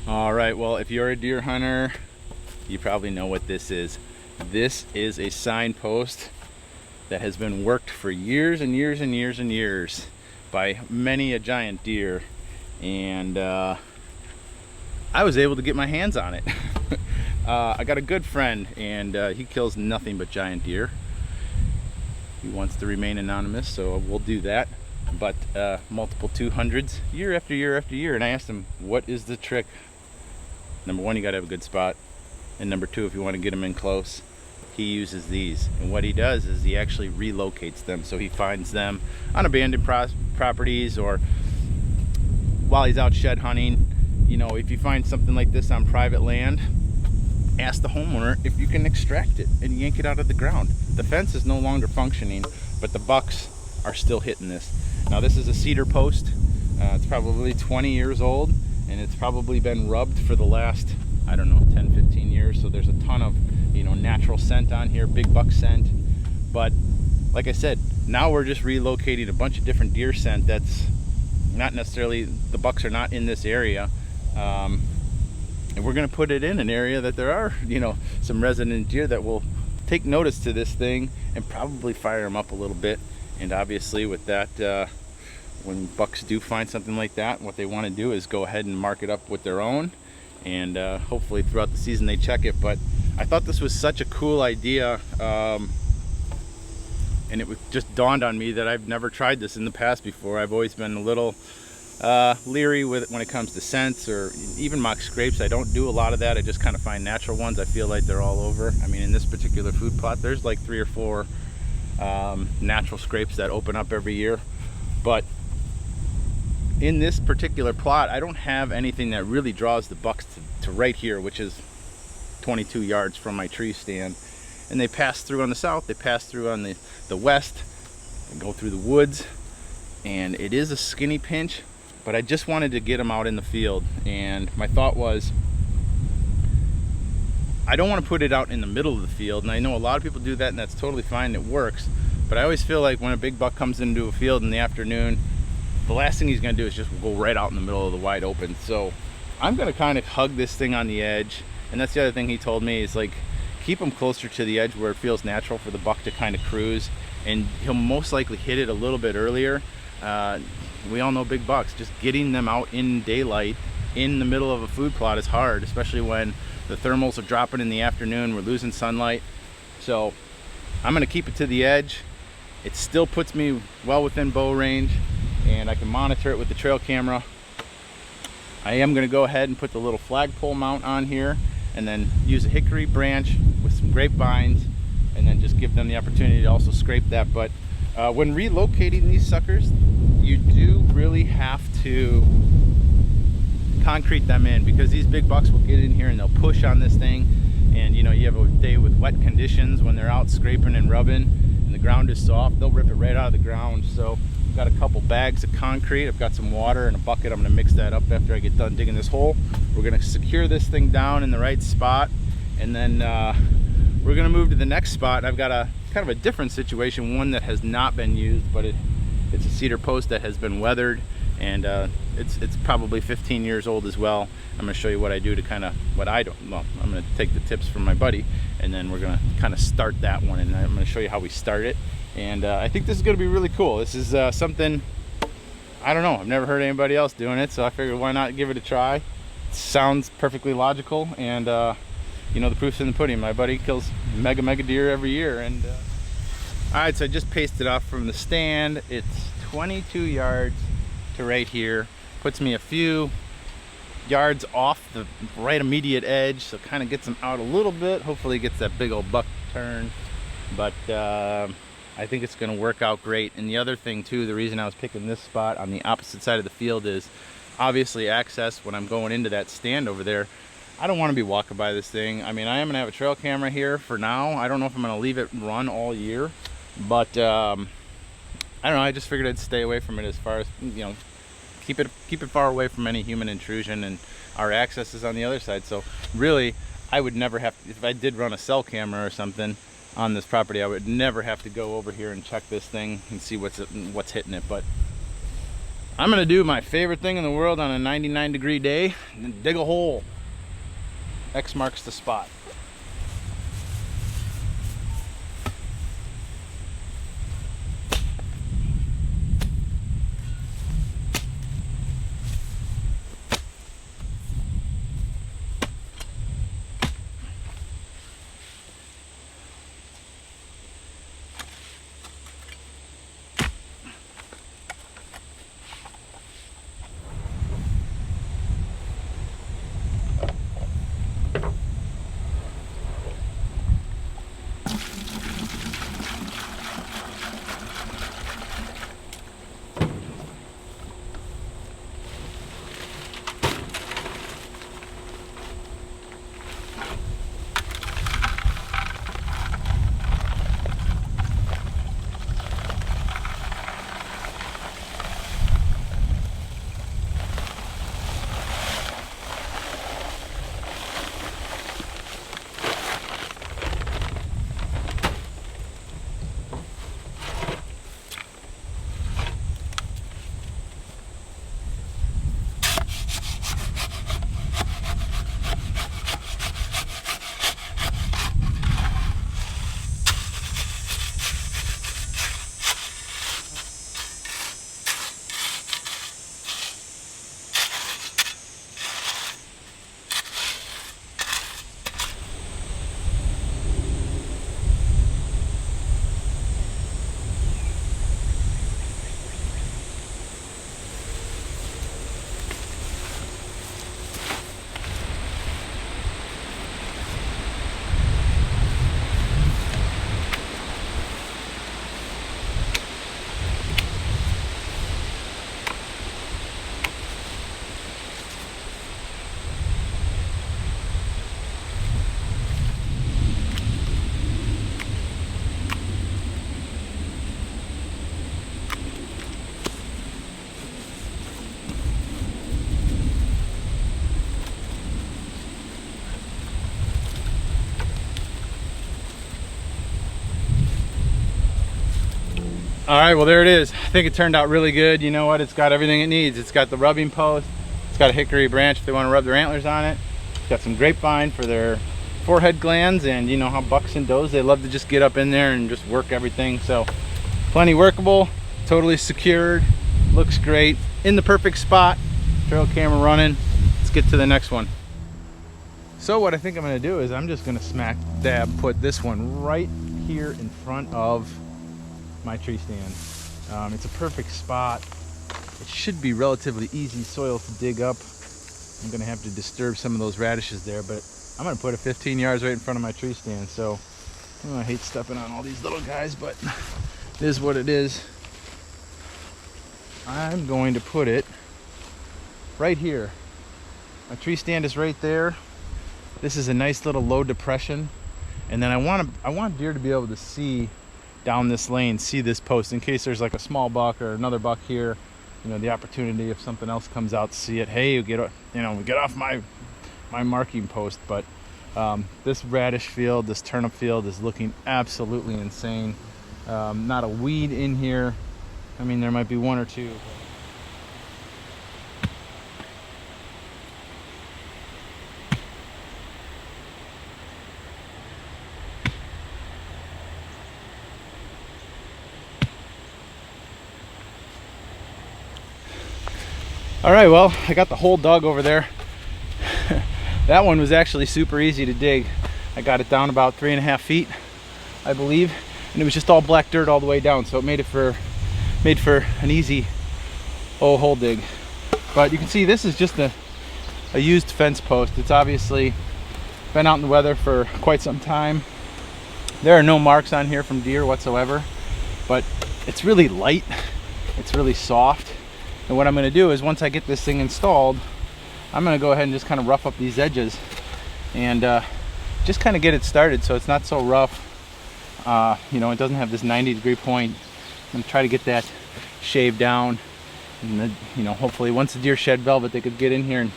All right, well, if you're a deer hunter, you probably know what this is. This is a signpost that has been worked for years and years and years and years by many a giant deer, and I was able to get my hands on it. I got a good friend, and he kills nothing but giant deer. He wants to remain anonymous, so we'll do that. But multiple 200s year after year after year, and I asked him, what is the trick? Number one, you gotta have a good spot, and number two, if you want to get them in close, he uses these. And what he does is he actually relocates them. So he finds them on abandoned properties, or while he's out shed hunting. You know, if you find something like this on private land, ask the homeowner if you can extract it and yank it out of the ground. The fence is no longer functioning, but the bucks are still hitting this. Now, this is a cedar post. It's probably 20 years old, and it's probably been rubbed for the last, I don't know, 10, 15 years. So there's a ton of, you know, natural scent on here, big buck scent. But like I said, now we're just relocating a bunch of different deer scent that's not necessarily, the bucks are not in this area. And we're going to put it in an area that there are, you know, some resident deer that will take notice to this thing and probably fire them up a little bit. And obviously with that, when bucks do find something like that, what they want to do is go ahead and mark it up with their own, and hopefully throughout the season they check it. But I thought this was such a cool idea, and it just dawned on me that I've never tried this in the past before. I've always been a little leery with it when it comes to scents or even mock scrapes. I don't do a lot of that. I just kind of find natural ones. I feel like they're all over. I mean, in this particular food plot, there's like 3 or 4 natural scrapes that open up every year. But in this particular plot, I don't have anything that really draws the bucks to right here, which is 22 yards from my tree stand. And they pass through on the south, they pass through on the west, and go through the woods. And it is a skinny pinch, but I just wanted to get them out in the field. And my thought was, I don't want to put it out in the middle of the field. And I know a lot of people do that, and that's totally fine, it works. But I always feel like when a big buck comes into a field in the afternoon, the last thing he's going to do is just go right out in the middle of the wide open. So I'm going to kind of hug this thing on the edge. And that's the other thing he told me, is like, keep him closer to the edge where it feels natural for the buck to kind of cruise, and he'll most likely hit it a little bit earlier. We all know big bucks, just getting them out in daylight in the middle of a food plot is hard, especially when the thermals are dropping in the afternoon, we're losing sunlight. So I'm going to keep it to the edge. It still puts me well within bow range, and I can monitor it with the trail camera. I am going to go ahead and put the little flagpole mount on here, and then use a hickory branch with some grapevines, and then just give them the opportunity to also scrape that. But when relocating these suckers, you do really have to concrete them in, because these big bucks will get in here and they'll push on this thing. And you know, you have a day with wet conditions when they're out scraping and rubbing and the ground is soft, they'll rip it right out of the ground. So I've got a couple bags of concrete, I've got some water and a bucket. I'm going to mix that up after I get done digging this hole. We're going to secure this thing down in the right spot, and then we're going to move to the next spot. I've got a kind of a different situation, one that has not been used, but it's a cedar post that has been weathered, and it's probably 15 years old as well. I'm going to show you what I do to kind of, what I don't, well, I'm going to take the tips from my buddy, and then we're going to kind of start that one, and I'm going to show you how we start it. And I think this is going to be really cool. This is something, I don't know, I've never heard anybody else doing it, so I figured why not give it a try. It sounds perfectly logical, and you know, the proof's in the pudding. My buddy kills mega deer every year. And all right, so I just pasted off from the stand. It's 22 yards to right here. Puts me a few yards off the right immediate edge, so kind of gets them out a little bit. Hopefully gets that big old buck turn. But I think it's going to work out great. And the other thing too, the reason I was picking this spot on the opposite side of the field is obviously access. When I'm going into that stand over there, I don't want to be walking by this thing. I mean, I am going to have a trail camera here for now. I don't know if I'm going to leave it run all year, but I don't know, I just figured I'd stay away from it, as far as, you know, keep it far away from any human intrusion, and our access is on the other side. So really, I would never have to, if I did run a cell camera or something on this property, I would never have to go over here and check this thing and see what's hitting it. But I'm gonna do my favorite thing in the world on a 99-degree day and dig a hole. X marks the spot. All right, well, there it is. I think it turned out really good. You know what? It's got everything it needs. It's got the rubbing post. It's got a hickory branch if they want to rub their antlers on it. It's got some grapevine for their forehead glands, and you know how bucks and does, they love to just get up in there and just work everything. So plenty workable, totally secured, looks great, in the perfect spot. Trail camera running. Let's get to the next one. So what I think I'm going to do is I'm just going to smack dab put this one right here in front of my tree stand. It's a perfect spot. It should be relatively easy soil to dig up. I'm gonna have to disturb some of those radishes there, but I'm gonna put it 15 yards right in front of my tree stand. So I hate stepping on all these little guys, but it is what it is. I'm going to put it right here. My tree stand is right there. This is a nice little low depression, and then I want deer to be able to see down this lane, see this post in case there's like a small buck or another buck here. You know, the opportunity if something else comes out to see it. Hey, we get off my marking post. But this radish field, this turnip field is looking absolutely insane. Not a weed in here. I mean, there might be one or two. All right, well, I got the hole dug over there. That one was actually super easy to dig. I got it down about 3.5 feet, I believe, and it was just all black dirt all the way down, so it made for an easy hole dig. But you can see this is just a used fence post. It's obviously been out in the weather for quite some time. There are no marks on here from deer whatsoever, but it's really light, it's really soft. And what I'm going to do is once I get this thing installed, I'm going to go ahead and just kind of rough up these edges and just kind of get it started so it's not so rough. You know, it doesn't have this 90-degree point. I'm going to try to get that shaved down, and then, you know, hopefully once the deer shed velvet, they could get in here and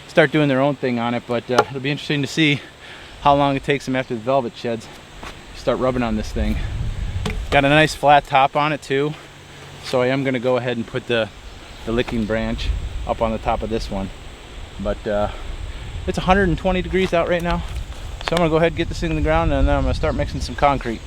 start doing their own thing on it. But it'll be interesting to see how long it takes them after the velvet sheds to start rubbing on this thing. Got a nice flat top on it too, so I am going to go ahead and put the the licking branch up on the top of this one. But it's 120 degrees out right now, so I'm gonna go ahead and get this thing in the ground, and then I'm gonna start mixing some concrete.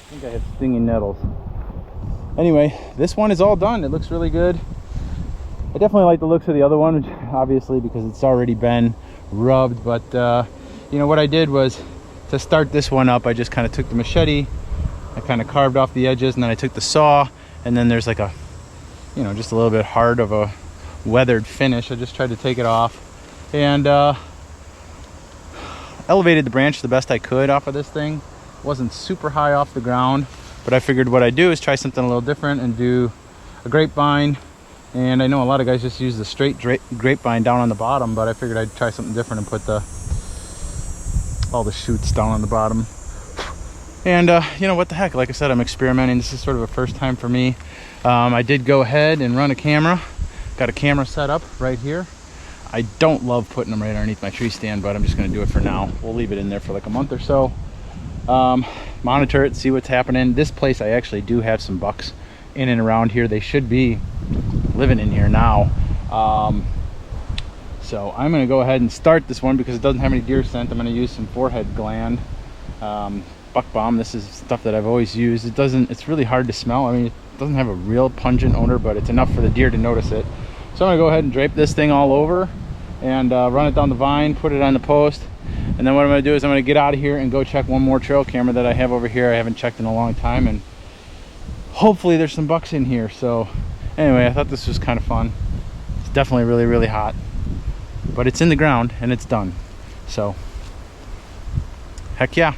I think I have stinging nettles. Anyway, this one is all done. It looks really good. I definitely like the looks of the other one, obviously because it's already been rubbed, but you know what I did was, to start this one up, I just kind of took the machete, I kind of carved off the edges, and then I took the saw, and then there's like a, you know, just a little bit hard of a weathered finish. I just tried to take it off and elevated the branch the best I could off of this thing. It wasn't super high off the ground, but I figured what I'd do is try something a little different and do a grapevine. And I know a lot of guys just use the straight grapevine down on the bottom, but I figured I'd try something different and put all the shoots down on the bottom. And you know, what the heck, like I said, I'm experimenting. This is sort of a first time for me. I did go ahead and run a camera. Got a camera set up right here. I don't love putting them right underneath my tree stand, but I'm just going to do it for now. We'll leave it in there for like a month or so. Monitor it, see what's happening. This place, I actually do have some bucks in and around here. They should be living in here now. So I'm going to go ahead and start this one because it doesn't have any deer scent. I'm going to use some forehead gland buck bomb. This is stuff that I've always used. It's really hard to smell. I mean, it doesn't have a real pungent odor, but it's enough for the deer to notice it. So I'm going to go ahead and drape this thing all over and run it down the vine, put it on the post. And then what I'm going to do is I'm going to get out of here and go check one more trail camera that I have over here. I haven't checked in a long time, and hopefully there's some bucks in here. So anyway, I thought this was kind of fun. It's definitely really, really hot, but it's in the ground and it's done. So heck yeah.